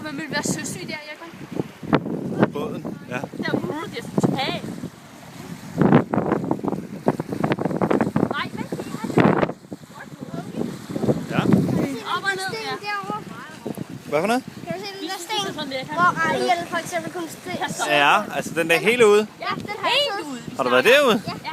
Hvem vil være søsyg der, Jacob? Båden, ja. Der er ude, det er totalt. Nej, vent lige. Ja. Op og ned, ja. Hvad for noget? Kan du se den der sten, hvor Ariel for eksempel kunne stå? Ja, altså den der hele ude. Ja, den har jeg Helt siddet. ude. Har du været derude? Ja.